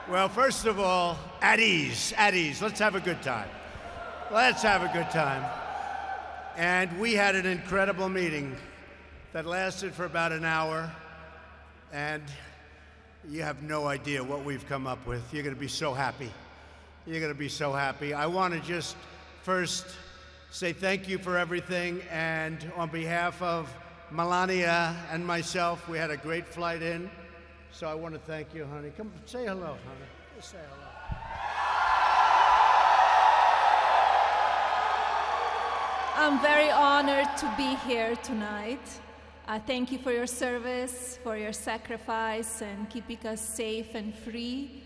Well, first of all, at ease, at ease. Let's have a good time. Let's have a good time. And we had an incredible meeting that lasted for about an hour, and you have no idea what we've come up with. You're going to be so happy. You're going to be so happy. I want to just first say thank you for everything, and on behalf of Melania and myself, we had a great flight in, so I want to thank you, honey. Come say hello, honey. Just say hello. I'm very honored to be here tonight. Thank you for your service, for your sacrifice, and keeping us safe and free.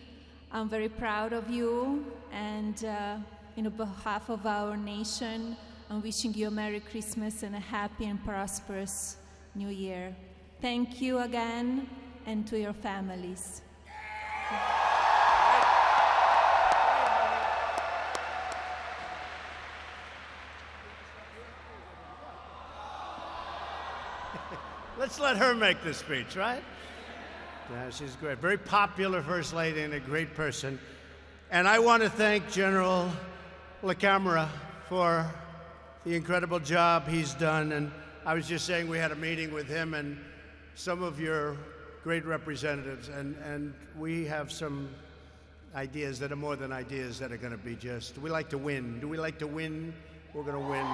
I'm very proud of you, and on behalf of our nation, I'm wishing you a Merry Christmas and a happy and prosperous New Year. Thank you again, and to your families. Let's let her make the speech, right? Yeah, she's great. Very popular First Lady and a great person. And I want to thank General LaCamera for the incredible job he's done. And I was just saying we had a meeting with him and some of your great representatives. And we have some ideas that are more than ideas that are going to be just, we like to win. Do we like to win? We're going to win.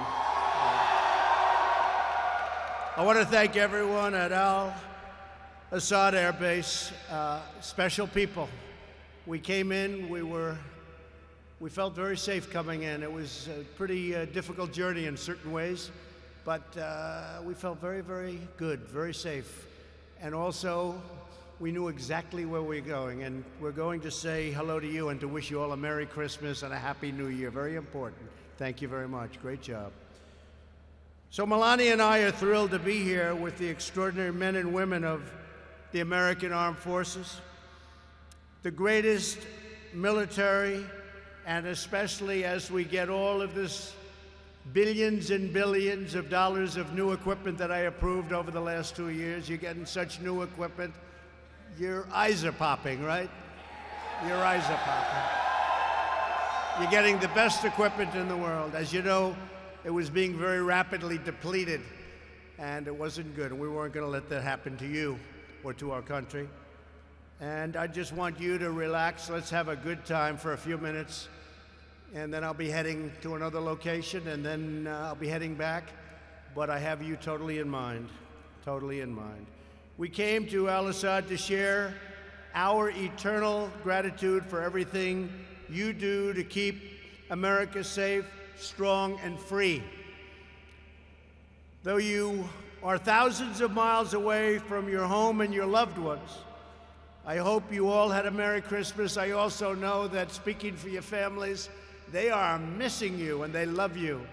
I want to thank everyone at Al-Assad Air Base, special people. We came in, we felt very safe coming in. It was a pretty difficult journey in certain ways, but we felt very, very good, very safe. And also, we knew exactly where we were going, and we're going to say hello to you and to wish you all a Merry Christmas and a Happy New Year. Very important. Thank you very much. Great job. So Melania and I are thrilled to be here with the extraordinary men and women of the American Armed Forces, the greatest military, and especially as we get all of this billions and billions of dollars of new equipment that I approved over the last 2 years. You're getting such new equipment, your eyes are popping, right? Your eyes are popping. You're getting the best equipment in the world. As you know, it was being very rapidly depleted, and it wasn't good, and we weren't going to let that happen to you or to our country. And I just want you to relax. Let's have a good time for a few minutes, and then I'll be heading to another location, and then I'll be heading back, but I have you totally in mind, totally in mind. We came to Al-Assad to share our eternal gratitude for everything you do to keep America safe, strong, and free. Though you are thousands of miles away from your home and your loved ones, I hope you all had a Merry Christmas. I also know that, speaking for your families, they are missing you and they love you.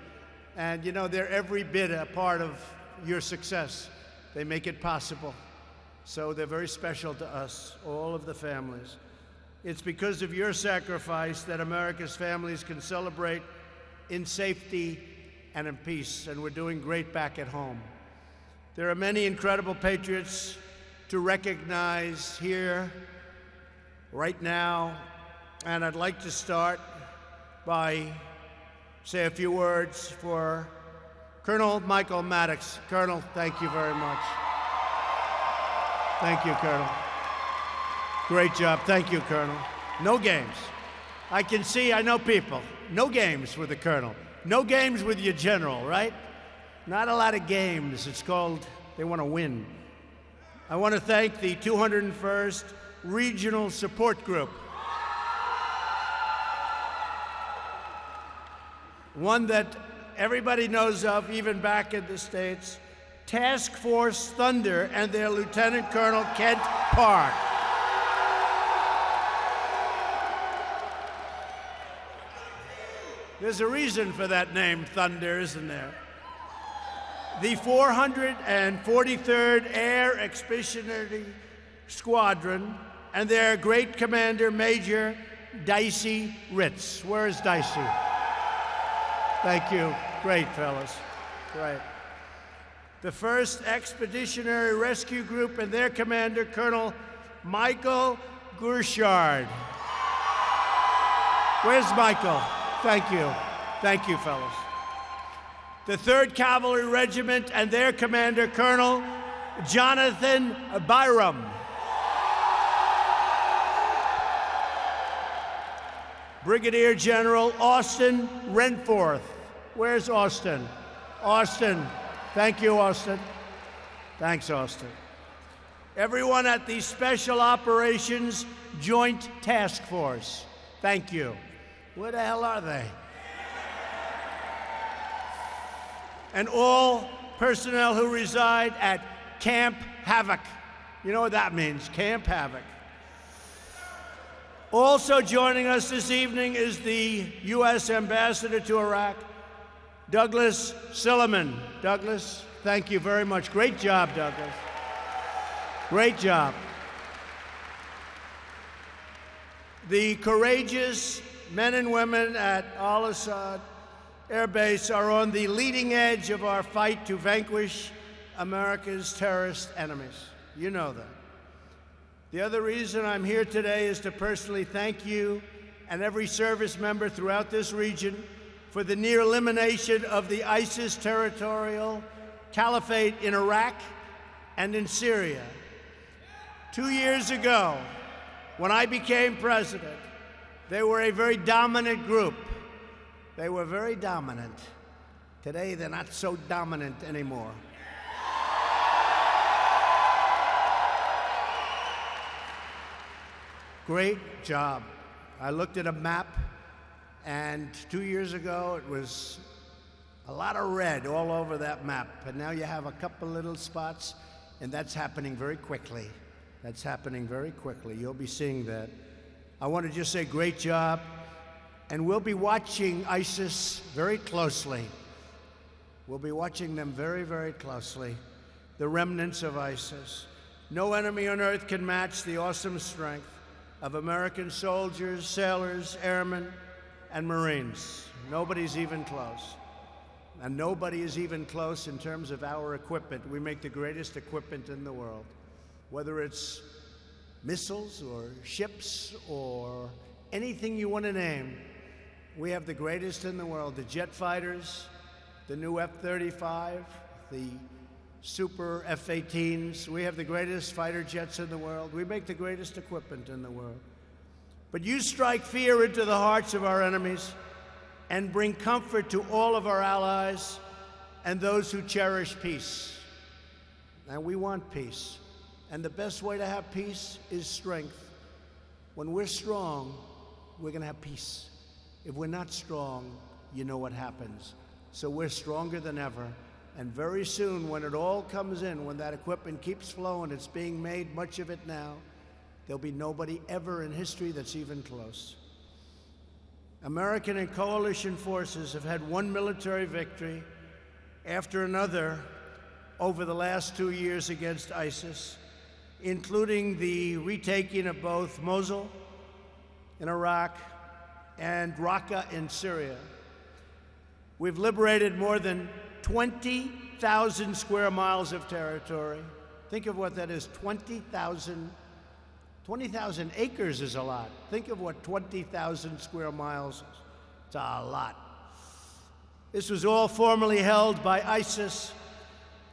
And you know, they're every bit a part of your success. They make it possible. So they're very special to us, all of the families. It's because of your sacrifice that America's families can celebrate in safety and in peace, and we're doing great back at home. There are many incredible patriots to recognize here right now, and I'd like to start by say a few words for Colonel Michael Maddox. Colonel, thank you very much. Thank you, Colonel. Great job. Thank you, Colonel. No games. I can see, I know people. No games with the Colonel. No games with your General, right? Not a lot of games. It's called, they want to win. I want to thank the 201st Regional Support Group. One that everybody knows of, even back in the States, Task Force Thunder and their Lieutenant Colonel Kent Park. There's a reason for that name, Thunder, isn't there? The 443rd Air Expeditionary Squadron and their great commander, Major Dicey Ritz. Where is Dicey? Thank you. Great, fellas. Great. The 1st Expeditionary Rescue Group and their commander, Colonel Michael Gurshard. Where's Michael? Thank you. Thank you, fellas. The 3rd Cavalry Regiment and their commander, Colonel Jonathan Byram. Brigadier General Austin Renforth. Where's Austin? Austin. Thank you, Austin. Thanks, Austin. Everyone at the Special Operations Joint Task Force. Thank you. Where the hell are they? And all personnel who reside at Camp Havoc. You know what that means, Camp Havoc. Also joining us this evening is the U.S. Ambassador to Iraq, Douglas Silliman. Douglas, thank you very much. Great job, Douglas. Great job. The courageous men and women at Al-Assad Air Base are on the leading edge of our fight to vanquish America's terrorist enemies. You know that. The other reason I'm here today is to personally thank you and every service member throughout this region for the near elimination of the ISIS territorial caliphate in Iraq and in Syria. 2 years ago, when I became president, they were a very dominant group. They were very dominant. Today, they're not so dominant anymore. Great job. I looked at a map, and 2 years ago, it was a lot of red all over that map. And now you have a couple little spots, and that's happening very quickly. That's happening very quickly. You'll be seeing that. I want to just say great job. And we'll be watching ISIS very closely. We'll be watching them very, very closely. The remnants of ISIS. No enemy on earth can match the awesome strength of American soldiers, sailors, airmen, and Marines. Nobody's even close. And nobody is even close in terms of our equipment. We make the greatest equipment in the world. Whether it's missiles or ships or anything you want to name, we have the greatest in the world. The jet fighters, the new F-35, the super F-18s. We have the greatest fighter jets in the world. We make the greatest equipment in the world. But you strike fear into the hearts of our enemies and bring comfort to all of our allies and those who cherish peace. And we want peace. And the best way to have peace is strength. When we're strong, we're going to have peace. If we're not strong, you know what happens. So we're stronger than ever. And very soon, when it all comes in, when that equipment keeps flowing, it's being made, much of it now, there'll be nobody ever in history that's even close. American and coalition forces have had one military victory after another over the last 2 years against ISIS, including the retaking of both Mosul in Iraq and Raqqa in Syria. We've liberated more than 20,000 square miles of territory. Think of what that is, 20,000 acres is a lot. Think of what 20,000 square miles is. It's a lot. This was all formerly held by ISIS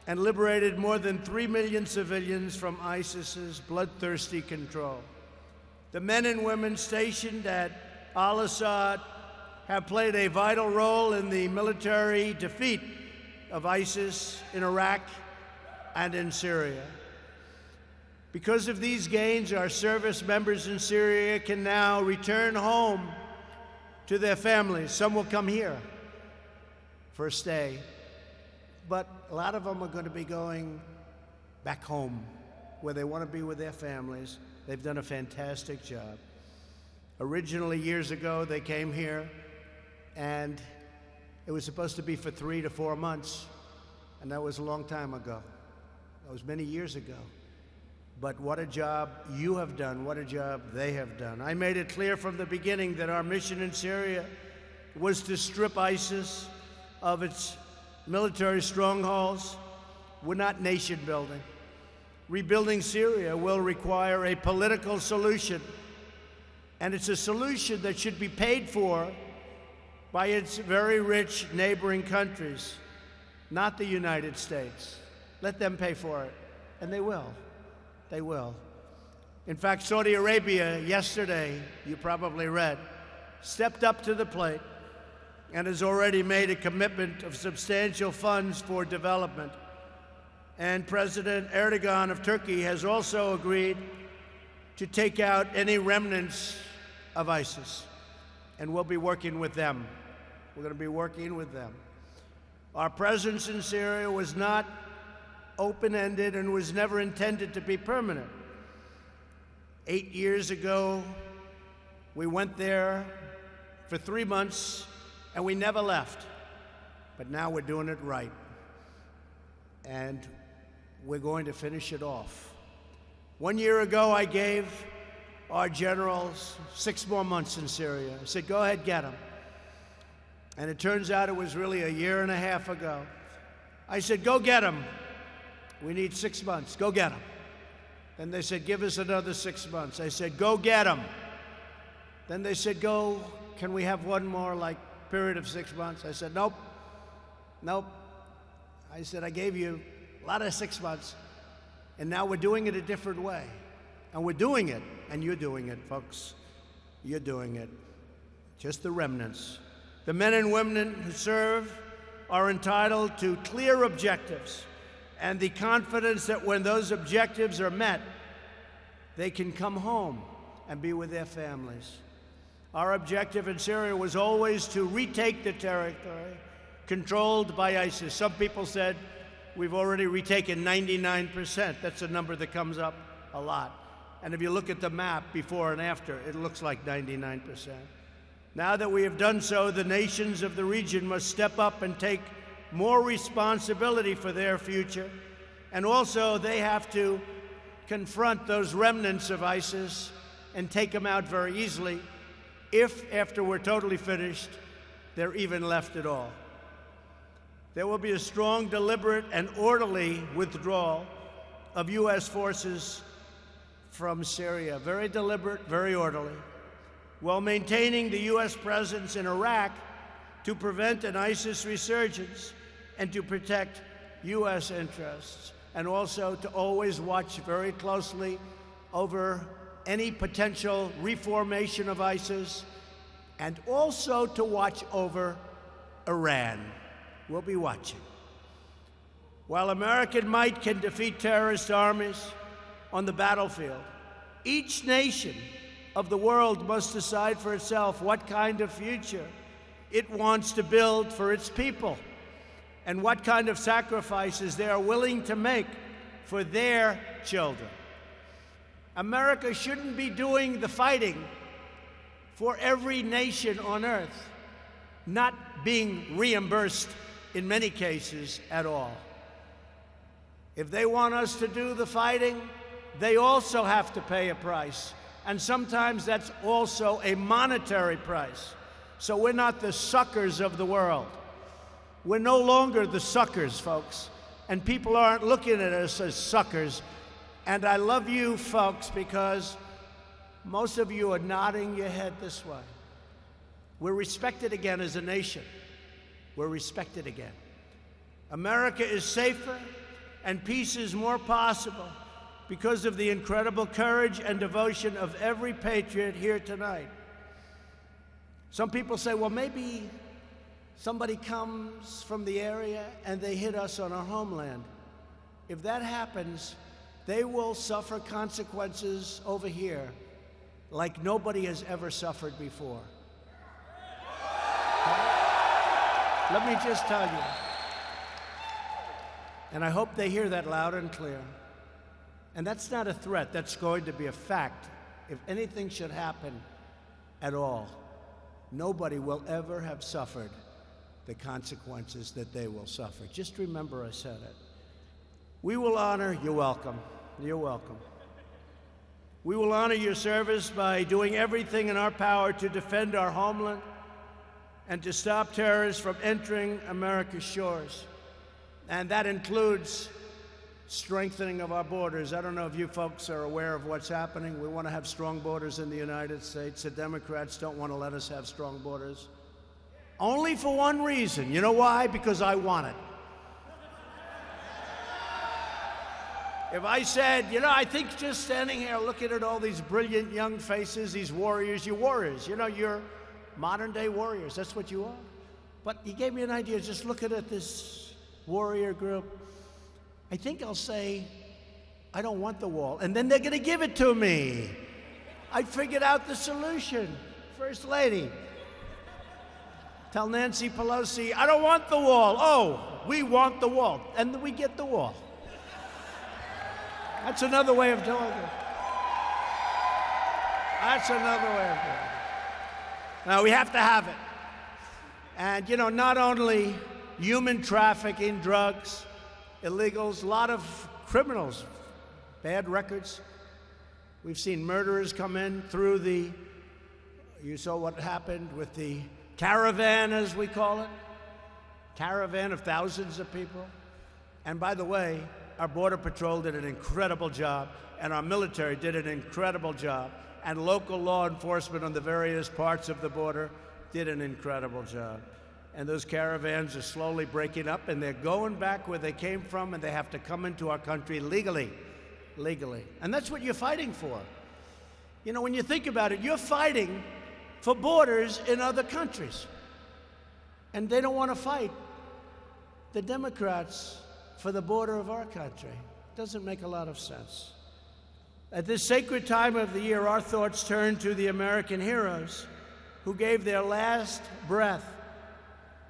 and liberated more than 3 million civilians from ISIS's bloodthirsty control. The men and women stationed at Al-Assad have played a vital role in the military defeat of ISIS in Iraq and in Syria. Because of these gains, our service members in Syria can now return home to their families. Some will come here for a stay, but a lot of them are going to be going back home where they want to be with their families. They've done a fantastic job. Originally, years ago, they came here, and it was supposed to be for 3 to 4 months, and that was a long time ago. That was many years ago. But what a job you have done, what a job they have done. I made it clear from the beginning that our mission in Syria was to strip ISIS of its military strongholds. We're not nation building. Rebuilding Syria will require a political solution And it's a solution that should be paid for by its very rich neighboring countries, not the United States. Let them pay for it, and they will. They will. In fact, Saudi Arabia yesterday, you probably read, stepped up to the plate and has already made a commitment of substantial funds for development. And President Erdogan of Turkey has also agreed to take out any remnants of ISIS, and we'll be working with them. We're going to be working with them. Our presence in Syria was not open-ended and was never intended to be permanent. 8 years ago, we went there for 3 months, and we never left. But now we're doing it right. And we're going to finish it off. 1 year ago, I gave our generals 6 more months in Syria. I said, go ahead, get them. And it turns out it was really a year and a half ago. I said, go get them. We need 6 months. Go get them. Then they said, give us another 6 months. I said, go get them. Then they said, can we have one more, period of 6 months? I said, nope. I said, I gave you a lot of 6 months, and now we're doing it a different way. And we're doing it, and you're doing it, folks. You're doing it. Just the remnants. The men and women who serve are entitled to clear objectives and the confidence that when those objectives are met, they can come home and be with their families. Our objective in Syria was always to retake the territory controlled by ISIS. Some people said we've already retaken 99%. That's a number that comes up a lot. And if you look at the map before and after, it looks like 99%. Now that we have done so, the nations of the region must step up and take more responsibility for their future. And also, they have to confront those remnants of ISIS and take them out very easily, if, after we're totally finished, they're even left at all. There will be a strong, deliberate, and orderly withdrawal of U.S. forces from Syria. Very deliberate, very orderly, while maintaining the U.S. presence in Iraq to prevent an ISIS resurgence and to protect U.S. interests, and also to always watch very closely over any potential reformation of ISIS, and also to watch over Iran. We'll be watching. While American might can defeat terrorist armies on the battlefield, each nation of the world must decide for itself what kind of future it wants to build for its people and what kind of sacrifices they are willing to make for their children. America shouldn't be doing the fighting for every nation on earth, not being reimbursed in many cases at all. If they want us to do the fighting, they also have to pay a price. And sometimes that's also a monetary price. So we're not the suckers of the world. We're no longer the suckers, folks. And people aren't looking at us as suckers. And I love you, folks, because most of you are nodding your head this way. We're respected again as a nation. We're respected again. America is safer and peace is more possible because of the incredible courage and devotion of every patriot here tonight. Some people say, well, maybe somebody comes from the area and they hit us on our homeland. If that happens, they will suffer consequences over here like nobody has ever suffered before. Let me just tell you, and I hope they hear that loud and clear. And that's not a threat, that's going to be a fact. If anything should happen at all, nobody will ever have suffered the consequences that they will suffer. Just remember I said it. We will honor, you're welcome, you're welcome. We will honor your service by doing everything in our power to defend our homeland and to stop terrorists from entering America's shores. And that includes strengthening of our borders. I don't know if you folks are aware of what's happening. We want to have strong borders in the United States. The Democrats don't want to let us have strong borders. Only for one reason. You know why? Because I want it. If I said, you know, I think just standing here looking at all these brilliant young faces, these warriors, you're warriors. You know, you're modern-day warriors. That's what you are. But he gave me an idea, just looking at this warrior group. I think I'll say, I don't want the wall. And then they're going to give it to me. I figured out the solution. First Lady, tell Nancy Pelosi, I don't want the wall. Oh, we want the wall. And then we get the wall. That's another way of doing it. That's another way of doing it. Now, we have to have it. And, you know, not only human trafficking, drugs, illegals, a lot of criminals, bad records. We've seen murderers come in through the, you saw what happened with the caravan, as we call it, caravan of thousands of people. And by the way, our Border Patrol did an incredible job, and our military did an incredible job, and local law enforcement on the various parts of the border did an incredible job. And those caravans are slowly breaking up, and they're going back where they came from, and they have to come into our country legally. Legally. And that's what you're fighting for. You know, when you think about it, you're fighting for borders in other countries. And they don't want to fight the Democrats for the border of our country. Doesn't make a lot of sense. At this sacred time of the year, our thoughts turn to the American heroes who gave their last breath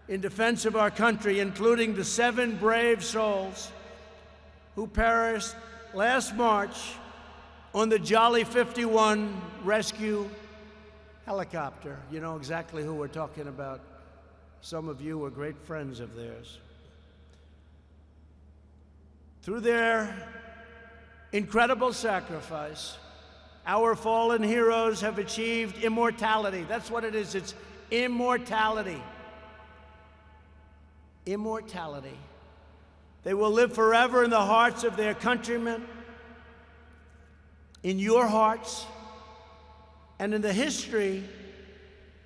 in defense of our country, including the 7 brave souls who perished last March on the Jolly 51 rescue helicopter. You know exactly who we're talking about. Some of you were great friends of theirs. Through their incredible sacrifice, our fallen heroes have achieved immortality. That's what it is. It's immortality. Immortality. They will live forever in the hearts of their countrymen, in your hearts, and in the history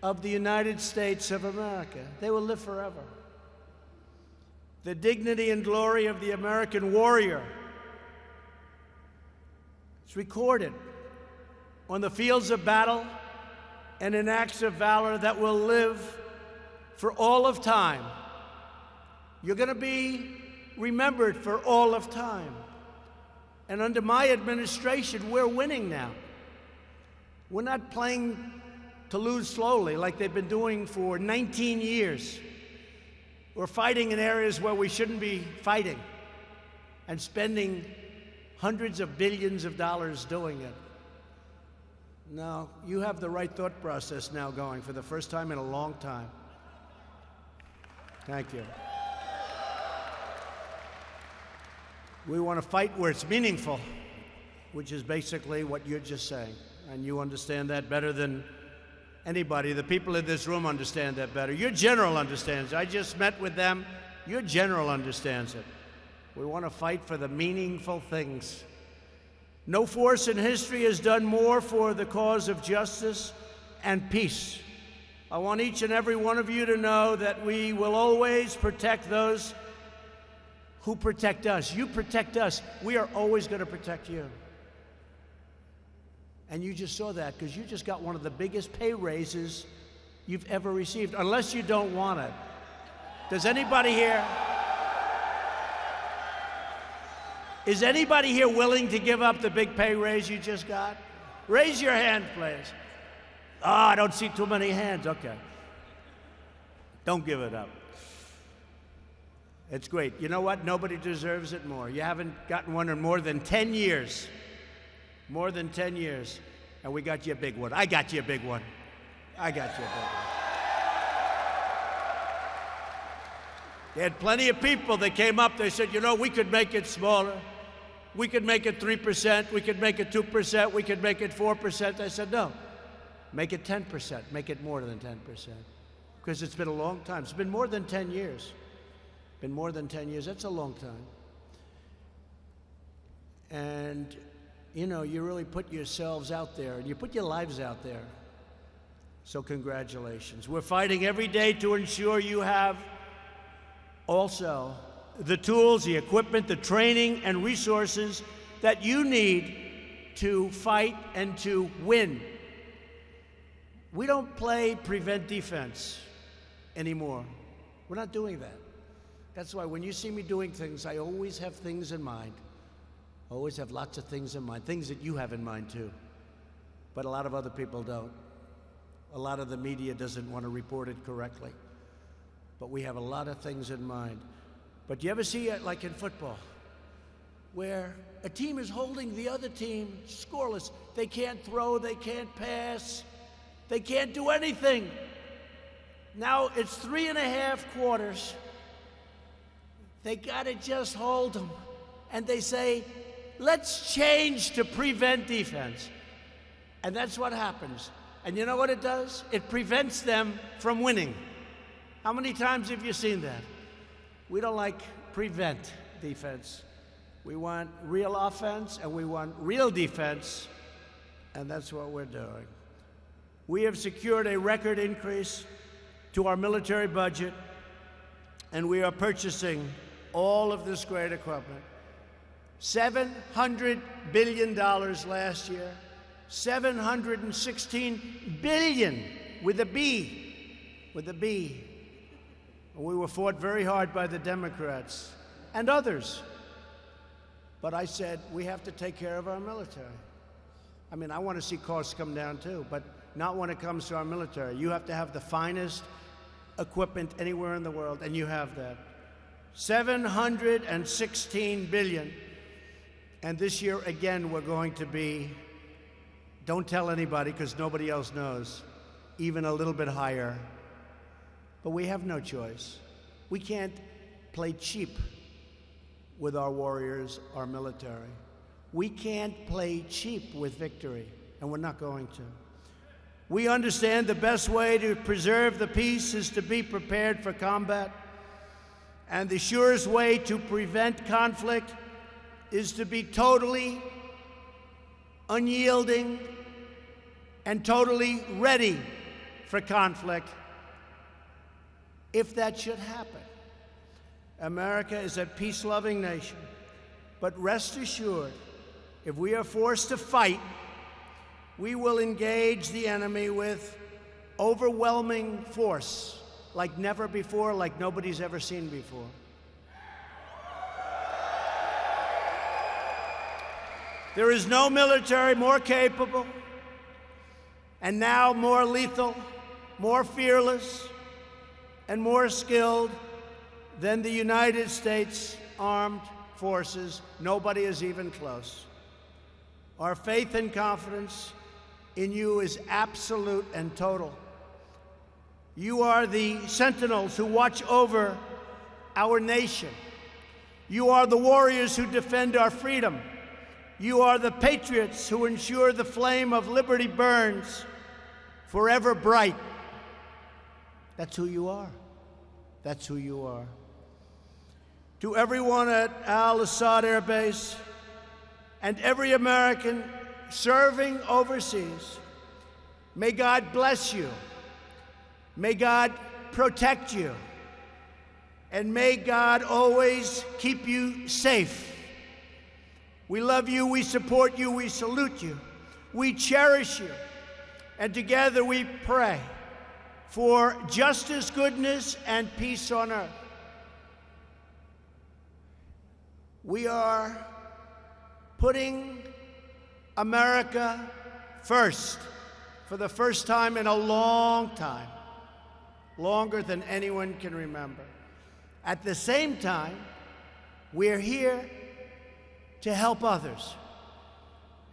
of the United States of America. They will live forever. The dignity and glory of the American warrior is recorded on the fields of battle and in acts of valor that will live for all of time. You're going to be remembered for all of time. And under my administration, we're winning now. We're not playing to lose slowly like they've been doing for 19 years. We're fighting in areas where we shouldn't be fighting and spending hundreds of billions of dollars doing it. No, you have the right thought process now going for the first time in a long time. Thank you. We want to fight where it's meaningful, which is basically what you're just saying. And you understand that better than anybody. The people in this room understand that better. Your general understands it. I just met with them. Your general understands it. We want to fight for the meaningful things. No force in history has done more for the cause of justice and peace. I want each and every one of you to know that we will always protect those who protect us. You protect us. We are always going to protect you. And you just saw that because you just got one of the biggest pay raises you've ever received, unless you don't want it. Does anybody here? Is anybody here willing to give up the big pay raise you just got? Raise your hand, please. Oh, I don't see too many hands. Okay. Don't give it up. It's great. You know what? Nobody deserves it more. You haven't gotten one in more than 10 years. More than 10 years. And we got you a big one. I got you a big one. I got you a big one. They had plenty of people that came up. They said, you know, we could make it smaller. We could make it 3%. We could make it 2%. We could make it 4%. I said, no. Make it 10%. Make it more than 10%. Because it's been a long time. It's been more than 10 years. Been more than 10 years. That's a long time. And, you know, you really put yourselves out there, and you put your lives out there. So congratulations. We're fighting every day to ensure you have also the tools, the equipment, the training, and resources that you need to fight and to win. We don't play prevent defense anymore. We're not doing that. That's why when you see me doing things, I always have things in mind. I always have lots of things in mind, things that you have in mind too. But a lot of other people don't. A lot of the media doesn't want to report it correctly. But we have a lot of things in mind. But you ever see it like in football, where a team is holding the other team scoreless? They can't throw, they can't pass, they can't do anything. Now it's 3.5 quarters. They gotta just hold them. And they say, let's change to prevent defense. And that's what happens. And you know what it does? It prevents them from winning. How many times have you seen that? We don't like prevent defense. We want real offense and we want real defense, and that's what we're doing. We have secured a record increase to our military budget, and we are purchasing all of this great equipment. $700 billion last year, $716 billion with a B, with a B. We were fought very hard by the Democrats and others. But I said, we have to take care of our military. I mean, I want to see costs come down too, but not when it comes to our military. You have to have the finest equipment anywhere in the world, and you have that. $716 billion. And this year, again, we're going to be, don't tell anybody because nobody else knows, even a little bit higher. But we have no choice. We can't play cheap with our warriors, our military. We can't play cheap with victory, and we're not going to. We understand the best way to preserve the peace is to be prepared for combat, and the surest way to prevent conflict is to be totally unyielding and totally ready for conflict if that should happen. America is a peace-loving nation, but rest assured, if we are forced to fight, we will engage the enemy with overwhelming force like never before, like nobody's ever seen before. There is no military more capable and now more lethal, more fearless, and more skilled than the United States Armed Forces. Nobody is even close. Our faith and confidence in you is absolute and total. You are the sentinels who watch over our nation. You are the warriors who defend our freedom. You are the patriots who ensure the flame of liberty burns forever bright. That's who you are. That's who you are. To everyone at Al-Assad Air Base and every American serving overseas, may God bless you. May God protect you. And may God always keep you safe. We love you, we support you, we salute you, we cherish you, and together we pray for justice, goodness, and peace on earth. We are putting America first for the first time in a long time, longer than anyone can remember. At the same time, we're here to help others.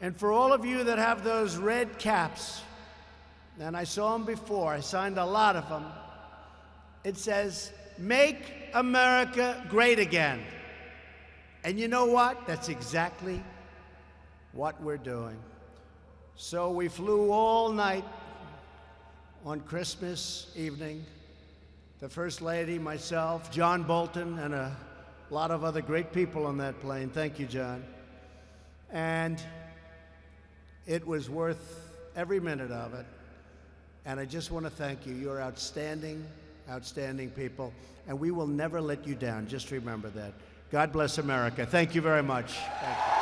And for all of you that have those red caps, and I saw them before, I signed a lot of them, it says, "Make America Great Again." And you know what? That's exactly what we're doing. So we flew all night on Christmas evening. The First Lady, myself, John Bolton, and a lot of other great people on that plane. Thank you, John. And it was worth every minute of it. And I just want to thank you. You're outstanding, outstanding people. And we will never let you down. Just remember that. God bless America. Thank you very much. Thank you.